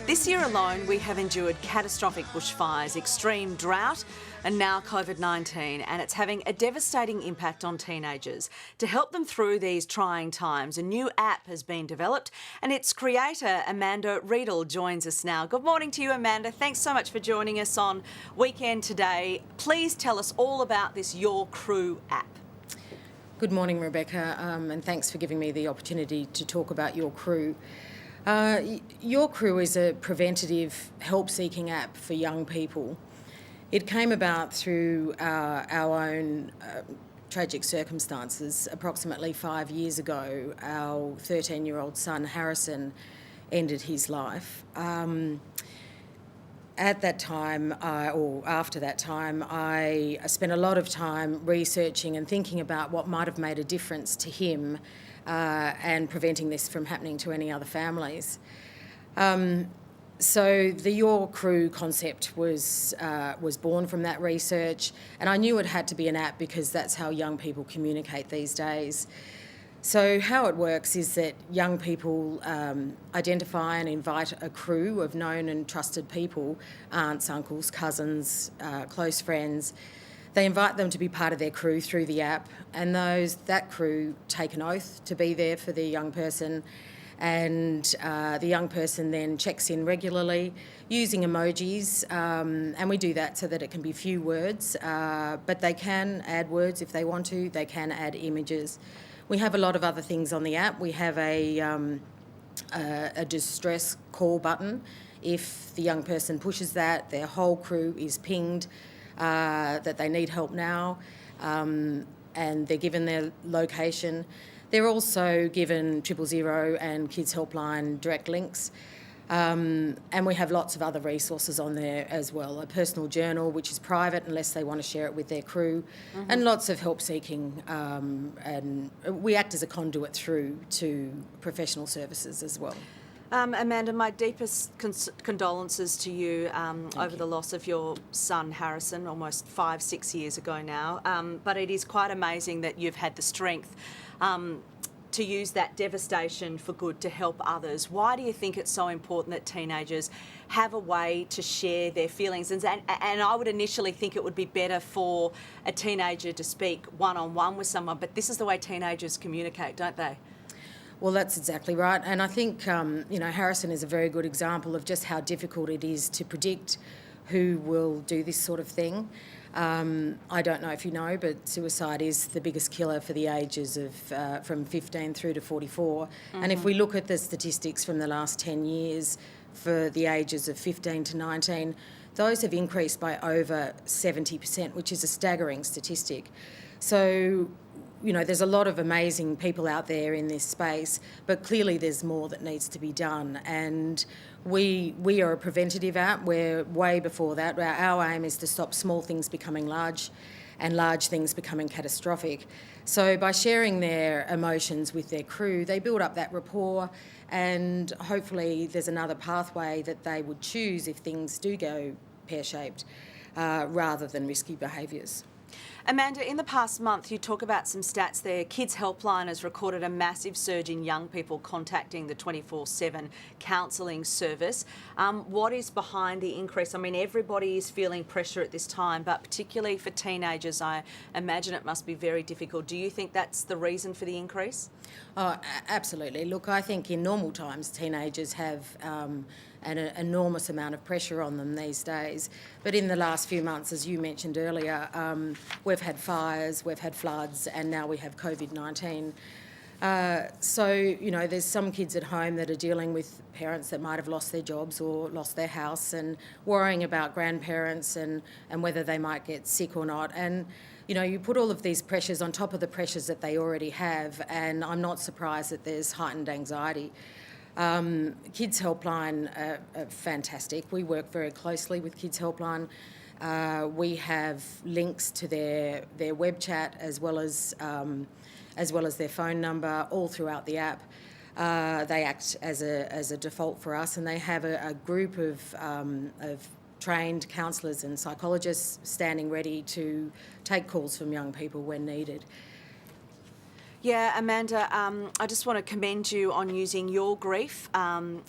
This year alone, we have endured catastrophic bushfires, extreme drought, and now COVID-19, and it's having a devastating impact on teenagers. To help them through these trying times, a new app has been developed, and its creator, Amanda Riedel, joins us now. Good morning to you, Amanda. Thanks so much for joining us on Weekend Today. Please tell us all about this YourCrew app. Good morning, Rebecca, and thanks for giving me the opportunity to talk about YourCrew. YourCrew is a preventative help-seeking app for young people. It came about through our own tragic circumstances. Approximately 5 years ago, our 13-year-old son, Harrison, ended his life. At that time, after that time, I spent a lot of time researching and thinking about what might have made a difference to him and preventing this from happening to any other families. So the YourCrew concept was born from that research, and I knew it had to be an app because that's how young people communicate these days. So how it works is that young people identify and invite a crew of known and trusted people, aunts, uncles, cousins, close friends. They invite them to be part of their crew through the app, and that crew take an oath to be there for the young person, and the young person then checks in regularly using emojis, and we do that so that it can be few words, but they can add words if they want to. They can add images. We have a lot of other things on the app. We have a distress call button. If the young person pushes that, their whole crew is pinged that they need help now, and they're given their location. They're also given 000 and Kids Helpline direct links. And we have lots of other resources on there as well. A personal journal, which is private unless they want to share it with their crew, and lots of help seeking. And we act as a conduit through to professional services as well. Amanda, my deepest condolences to you over the loss of your son, Harrison, almost 5-6 years ago now. But it is quite amazing that you've had the strength to use that devastation for good to help others. Why do you think it's so important that teenagers have a way to share their feelings? And I would initially think it would be better for a teenager to speak one-on-one with someone, but this is the way teenagers communicate, don't they? Well, that's exactly right. And I think, Harrison is a very good example of just how difficult it is to predict who will do this sort of thing. I don't know if you know, but suicide is the biggest killer for the ages of from 15 through to 44. And if we look at the statistics from the last 10 years for the ages of 15 to 19, those have increased by over 70%, which is a staggering statistic. So, there's a lot of amazing people out there in this space, but clearly there's more that needs to be done. And we are a preventative app. We're way before that. Our aim is to stop small things becoming large and large things becoming catastrophic. So by sharing their emotions with their crew, they build up that rapport, and hopefully there's another pathway that they would choose if things do go pear-shaped, rather than risky behaviours. Amanda, in the past month, you talk about some stats there. Kids Helpline has recorded a massive surge in young people contacting the 24/7 counselling service. What is behind the increase? I mean, everybody is feeling pressure at this time, but particularly for teenagers, I imagine it must be very difficult. Do you think that's the reason for the increase? Oh, absolutely. Look, I think in normal times, teenagers have an enormous amount of pressure on them these days. But in the last few months, as you mentioned earlier, we've had fires, we've had floods, and now we have COVID-19. So, there's some kids at home that are dealing with parents that might have lost their jobs or lost their house and worrying about grandparents and whether they might get sick or not. And you put all of these pressures on top of the pressures that they already have, and I'm not surprised that there's heightened anxiety. Kids Helpline are fantastic. We work very closely with Kids Helpline. We have links to their web chat as well as their phone number all throughout the app. They act as a default for us, and they have a group of trained counsellors and psychologists standing ready to take calls from young people when needed. Yeah, Amanda, I just want to commend you on using your grief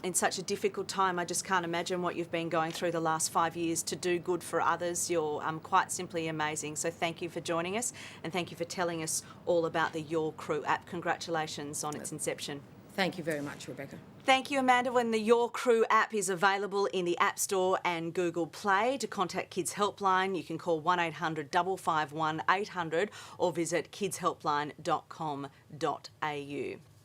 in such a difficult time. I just can't imagine what you've been going through the last 5 years to do good for others. You're quite simply amazing. So thank you for joining us, and thank you for telling us all about the YourCrew app. Congratulations on its inception. Thank you very much, Rebecca. Thank you, Amanda. When the YourCrew app is available in the App Store and Google Play, to contact Kids Helpline, you can call 1800 551 800 or visit kidshelpline.com.au.